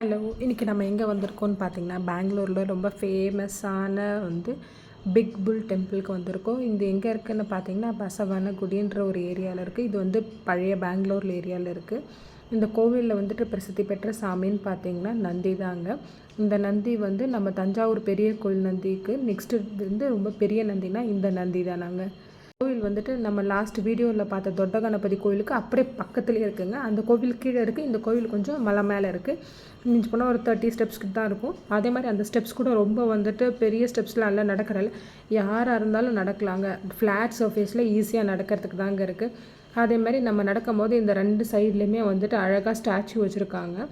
Hello, இன்றைக்கி நம்ம எங்கே வந்திருக்கோம்னு பார்த்தீங்கன்னா, பெங்களூரில் ரொம்ப ஃபேமஸான பிக் புல் டெம்பிளுக்கு வந்திருக்கோம். இது எங்கே இருக்குதுன்னு பார்த்தீங்கன்னா, பசவனகுடின்ற ஒரு ஏரியாவில் இருக்குது. இது பழைய பெங்களூர் ஏரியாவில் இருக்குது. இந்த கோவிலில் பிரசித்தி பெற்ற சாமின்னு பார்த்தீங்கன்னா நந்தி தாங்க. இந்த நந்தி நம்ம தஞ்சாவூர் பெரிய கோயில் நந்திக்கு நெக்ஸ்ட்டு ரொம்ப பெரிய நந்தினா இந்த நந்தி தான். கோவில் நம்ம லாஸ்ட் வீடியோவில் பார்த்த தொட்ட கணபதி கோவிலுக்கு அப்படியே பக்கத்துலேயே இருக்குங்க. அந்த கோவில் கீழே இருக்குது, இந்த கோவில் கொஞ்சம் மலை மேலே இருக்குது. மிஞ்சி போனால் ஒரு 30 ஸ்டெப்ஸ் கிட்ட தான் இருக்கும். அதே மாதிரி அந்த ஸ்டெப்ஸ் கூட ரொம்ப பெரிய ஸ்டெப்ஸ்லாம் எல்லாம் நடக்கிறதில்ல, யாராக இருந்தாலும் நடக்கலாங்க. ஃப்ளாட் சர்ஃபேஸில் ஈஸியாக நடக்கிறதுக்கு தாங்க இருக்குது. அதே மாதிரி நம்ம நடக்கும் போது இந்த 2 சைட்லேயுமே அழகாக ஸ்டாச்சு வச்சுருக்காங்க.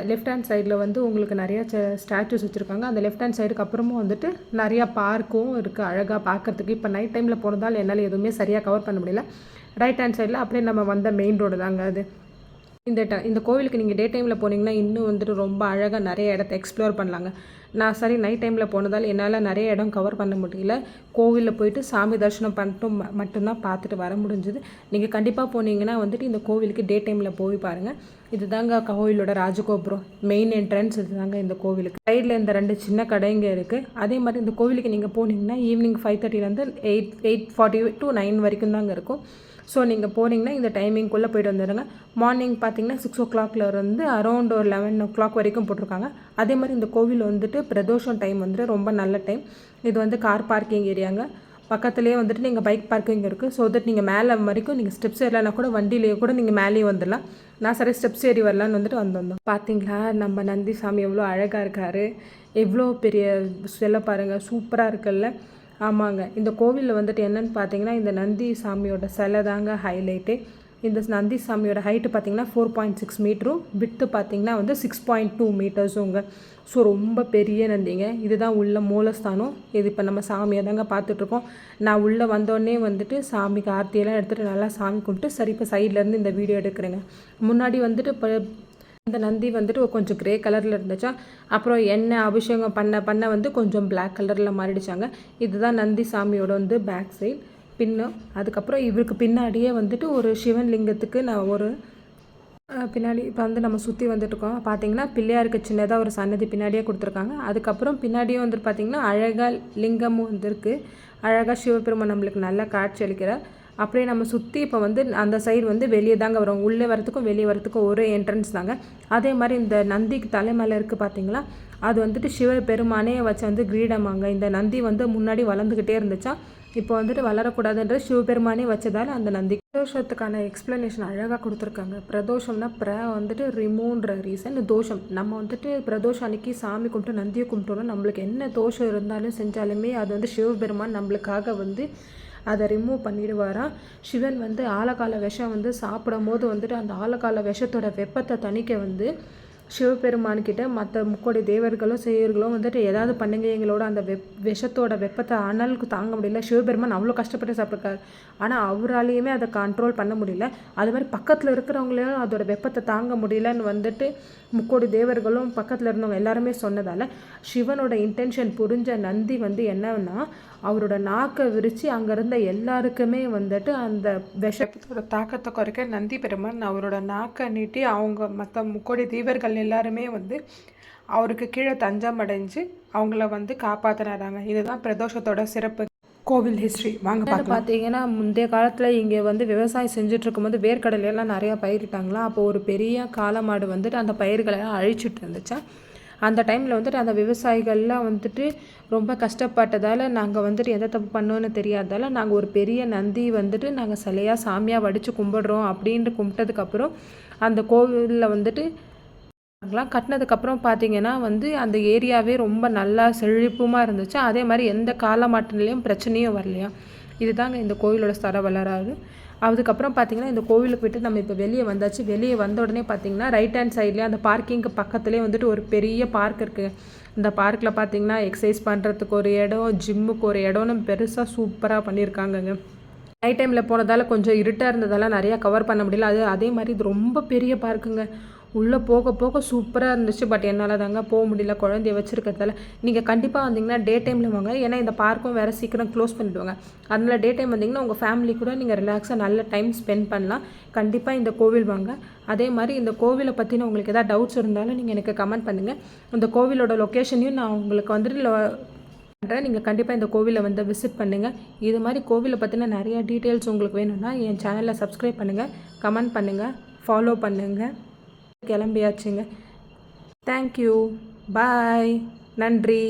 லெஃப்ட் ஹேண்ட் சைடில் உங்களுக்கு நிறையா ஸ்டாச்சூஸ் வச்சுருக்காங்க. அந்த லெஃப்ட் ஹேண்ட் சைடுக்கு அப்புறமும் நிறையா பார்க்கும் இருக்குது அழகாக பார்க்குறதுக்கு. இப்போ நைட் டைமில் போனதால் என்னால் எதுவுமே சரியாக கவர் பண்ண முடியல. ரைட் ஹேண்ட் சைடில் அப்படியே நம்ம வந்த மெயின் ரோடு தாங்க அது. இந்த கோவிலுக்கு நீங்கள் டே டைமில் போனீங்கன்னா இன்னும் ரொம்ப அழகாக நிறைய இடத்த எக்ஸ்ப்ளோர் பண்ணலாங்க. நான் சரி நைட் டைமில் போனதால் என்னால் நிறைய இடம் கவர் பண்ண முடியல. கோவிலில் போயிட்டு சாமி தரிசனம் பண்ணிட்டு மட்டும்தான் பார்த்துட்டு வர முடிஞ்சுது. நீங்கள் கண்டிப்பாக போனீங்கன்னா இந்த கோவிலுக்கு டே டைமில் போய் பாருங்கள். இது தாங்க கோவிலோட ராஜகோபுரம், மெயின் என்ட்ரன்ஸ் இது தாங்க இந்த கோவிலுக்கு. சைடில் இந்த 2 சின்ன கடைங்க இருக்குது. அதே மாதிரி இந்த கோவிலுக்கு நீங்கள் போனீங்கன்னா ஈவினிங் 5:30 8:40 to 9 வரைக்கும் தாங்க இருக்கும். ஸோ நீங்கள் போனீங்கன்னா இந்த டைமிங்குள்ளே போய்ட்டு வந்துடுங்க. மார்னிங் பார்த்தீங்கன்னா 6 o'clock அரௌண்ட் ஒரு 11 o'clock வரைக்கும் போட்டிருக்காங்க. அதே மாதிரி இந்த கோவில் பிரதோஷம் டைம் ரொம்ப நல்ல டைம். இது கார் பார்க்கிங் ஏரியாங்க. பக்கத்துலேயே நீங்கள் பைக் பார்க்கிங் இருக்குது. ஸோ தட் நீங்கள் மேலே வரைக்கும் நீங்கள் ஸ்டெப்ஸ் ஏறலைன்னா கூட வண்டியிலேயே கூட நீங்கள் மேலேயே வந்துடலாம். நான் சரி ஸ்டெப்ஸ் ஏறி வரலான்னு வந்தோம். பார்த்தீங்களா நம்ம நந்தி சாமி எவ்வளோ அழகாக இருக்கார், எவ்வளோ பெரிய சிலை பாருங்கள், சூப்பராக இருக்குல்ல. ஆமாங்க, இந்த கோவிலில் என்னென்னு பார்த்தீங்கன்னா இந்த நந்தி சாமியோட சிலை தாங்க ஹைலைட்டே. இந்த நந்தி சாமியோட ஹைட்டு பார்த்தீங்கன்னா 4.6 மீட்டரும், விட்டு பார்த்தீங்கன்னா 6.2 மீட்டர்ஸுங்க. ஸோ ரொம்ப பெரிய நந்திங்க. இதுதான் உள்ள மூலஸ்தானம். இது இப்போ நம்ம சாமியை தாங்க பார்த்துட்ருக்கோம். நான் உள்ளே வந்தோடனே சாமிக்கு ஆர்த்தியெல்லாம் எடுத்துகிட்டு நல்லா சாமி கும்பிட்டு சரி இப்போ சைட்லேருந்து இந்த வீடியோ எடுக்கிறேங்க. முன்னாடி இப்போ இந்த நந்தி கொஞ்சம் கிரே கலரில் இருந்துச்சா, அப்புறம் எண்ணெய் அபிஷேகம் பண்ண கொஞ்சம் பிளாக் கலரில் மாறிடுச்சாங்க. இதுதான் நந்தி சாமியோட பேக் சைட் பின்னும். அதுக்கப்புறம் இவருக்கு பின்னாடியே ஒரு சிவன் லிங்கத்துக்கு நான் ஒரு பின்னாடி இப்போ நம்ம சுற்றி வந்துட்டுருக்கோம். பார்த்தீங்கன்னா பிள்ளையாருக்கு சின்னதாக ஒரு சன்னதி பின்னாடியே கொடுத்துருக்காங்க. அதுக்கப்புறம் பின்னாடியே பார்த்திங்கன்னா அழகாக லிங்கமும் இருக்குது. அழகாக சிவபெருமான் நம்மளுக்கு நல்லா காட்சி அளிக்கிறார். அப்படியே நம்ம சுற்றி இப்போ அந்த சைடு வெளியே தாங்க வரும். உள்ளே வரத்துக்கும் வெளியே வரத்துக்கும் ஒரு என்ட்ரன்ஸ் தாங்க. அதே மாதிரி இந்த நந்திக்கு தலைமையில் இருக்குது பார்த்தீங்களா, அது சிவபெருமானே வச்ச கிரீடமாங்க. இந்த நந்தி முன்னாடி வளர்ந்துக்கிட்டே இருந்துச்சா, இப்போ வளரக்கூடாதுன்ற சிவபெருமானே வச்சதால் அந்த நந்தி. பிரதோஷத்துக்கான எக்ஸ்ப்ளனேஷன் அழகாக கொடுத்துருக்காங்க. பிரதோஷம்னா ரிமூவ்ன்ற ரீசன். தோஷம் நம்ம பிரதோஷம் அன்னைக்கு சாமி கும்பிட்டு நந்தியை கும்பிட்டோன்னா நம்மளுக்கு என்ன தோஷம் இருந்தாலும் செஞ்சாலுமே அது சிவபெருமான் நம்மளுக்காக அதை ரிமூவ் பண்ணிடுவாராம். சிவன் ஆலகால விஷம் சாப்பிடும் போது அந்த ஆலகால விஷத்தோட வெப்பத்தை தணிக்க சிவபெருமான்கிட்ட மற்ற முக்கோடி தேவர்களும் செய்யர்களும் ஏதாவது பண்ணுங்க, எங்களோட அந்த விஷத்தோட வெப்பத்தை அனலுக்கு தாங்க முடியல. சிவபெருமான் அவ்வளோ கஷ்டப்பட்டு சாப்பிட்ருக்காரு, ஆனால் அவராலேயுமே அதை கண்ட்ரோல் பண்ண முடியல. அது மாதிரி பக்கத்தில் இருக்கிறவங்களையும் அதோட வெப்பத்தை தாங்க முடியலன்னு முக்கோடி தேவர்களும் பக்கத்தில் இருந்தவங்க எல்லாருமே சொன்னதால் சிவனோட இன்டென்ஷன் புரிஞ்ச நந்தி என்னன்னா அவரோட நாக்கை விரித்து அங்கே இருந்த எல்லாருக்குமே அந்த விஷத்தோட தாக்கத்தை குறைக்க நந்தி பெருமான் அவரோட நாக்கை நீட்டி அவங்க மற்ற முக்கோடி தீவர்கள் எல்லாருமே அவருக்கு கீழே தஞ்சம் அடைஞ்சு அவங்கள காப்பாற்றினாராங்க. இதுதான் பிரதோஷத்தோட சிறப்பு. கோவில் ஹிஸ்ட்ரி வாங்க பார்த்தீங்கன்னா, முந்தைய காலத்தில் இங்கே விவசாயம் செஞ்சுட்டு இருக்கும்போது வேர்க்கடலையெல்லாம் நிறையா பயிரிட்டாங்களாம். அப்போ ஒரு பெரிய காளமாடு அந்த பயிர்களெல்லாம் அழிச்சிட்டு இருந்துச்சா. அந்த டைமில் அந்த விவசாயிகள்லாம் ரொம்ப கஷ்டப்பட்டதால் நாங்கள் எதை தப்பு பண்ணோன்னு தெரியாததால் நாங்கள் ஒரு பெரிய நந்தி நாங்கள் சிலையாக சாமியாக வடித்து கும்பிடுறோம் அப்படின்ட்டு கும்பிட்டதுக்கப்புறம் அந்த கோவிலில் கட்டினதுக்கப்புறம் பார்த்தீங்கன்னா அந்த ஏரியாவே ரொம்ப நல்லா செழிப்புமாக இருந்துச்சு. அதே மாதிரி எந்த காலமாட்டிலையும் பிரச்சனையும் வரலையா. இதுதாங்க இந்த கோவிலோட ஸ்தல வரலாறு. அதுக்கப்புறம் பார்த்திங்கன்னா இந்த கோவிலுக்கு விட்டு நம்ம இப்போ வெளியே வந்தாச்சு. வெளியே வந்த உடனே பார்த்திங்கன்னா ரைட் ஹேண்ட் சைட்லேயே அந்த பார்க்கிங்க்கு பக்கத்துலேயே ஒரு பெரிய பார்க் இருக்குது. இந்த பார்க்கில் பார்த்திங்கன்னா எக்ஸசைஸ் பண்ணுறதுக்கு ஒரு இடம், ஜிம்முக்கு ஒரு இடம்னு பெருசாக சூப்பராக பண்ணியிருக்காங்கங்க. நைட் டைமில் போனதால் கொஞ்சம் இருட்டாக இருந்ததால் நிறையா கவர் பண்ண முடியல. அதே மாதிரி இது ரொம்ப பெரிய பார்க்குங்க. உள்ளே போக போக சூப்பராக இருந்துச்சு. பட் என்னால் தாங்க போக முடியல குழந்தைய வச்சுருக்கிறதால. நீங்கள் கண்டிப்பாக வந்தீங்கன்னா டே டைமில் வாங்க. ஏன்னா இந்த பார்க்கும் வேறு சீக்கிரம் க்ளோஸ் பண்ணிவிடுவாங்க. அதனால் டே டைம் வந்தீங்கன்னா உங்கள் ஃபேமிலி கூட நீங்கள் ரிலாக்ஸாக நல்ல டைம் ஸ்பெண்ட் பண்ணலாம். கண்டிப்பாக இந்த கோவில் வாங்க. அதே மாதிரி இந்த கோவிலை பற்றின உங்களுக்கு எதாவது டவுட்ஸ் இருந்தாலும் நீங்கள் எனக்கு கமெண்ட் பண்ணுங்கள். இந்த கோவிலோட லொக்கேஷனையும் நான் உங்களுக்கு வந்துட்டு பண்ணுறேன். நீங்கள் கண்டிப்பாக இந்த கோவிலை வந்து விசிட் பண்ணுங்கள். இது மாதிரி கோவிலை பற்றின நிறைய டீட்டெயில்ஸ் உங்களுக்கு வேணும்னா என் சேனலில் சப்ஸ்கிரைப் பண்ணுங்கள், கமெண்ட் பண்ணுங்கள், ஃபாலோ பண்ணுங்கள். கிளம்பியாச்சுங்க. தேங்க்யூ, பாய், நன்றி.